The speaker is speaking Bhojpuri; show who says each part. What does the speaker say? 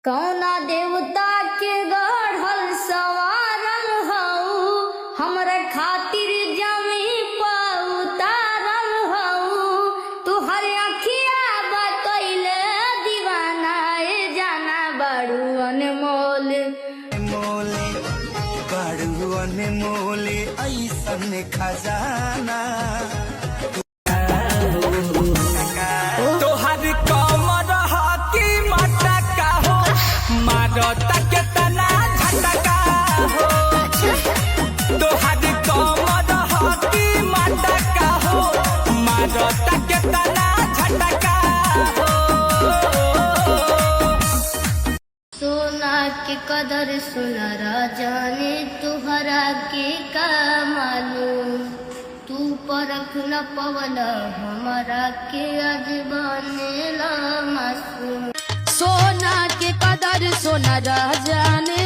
Speaker 1: कौना देवता के गढ़ल सवारल हऊ, हमरे खातिर जमी पर उतारल हऊ। तुहर अखिया बतैले दीवाना ए जाना बड़ू अनमोल
Speaker 2: मोले बड़ू अनमोले ऐसन खजाना तोहर कमर हकी मटका हो मारता के तना झटका हो। तोहर कमर हकी मटका हो मारता के तना झटका हो।
Speaker 1: सोना के कदर सुनरा जाने तुहरा के का मालूम। तू परख न पवल हमारा के आज बनेला मासूम।
Speaker 3: सोना के कदर सोना जाने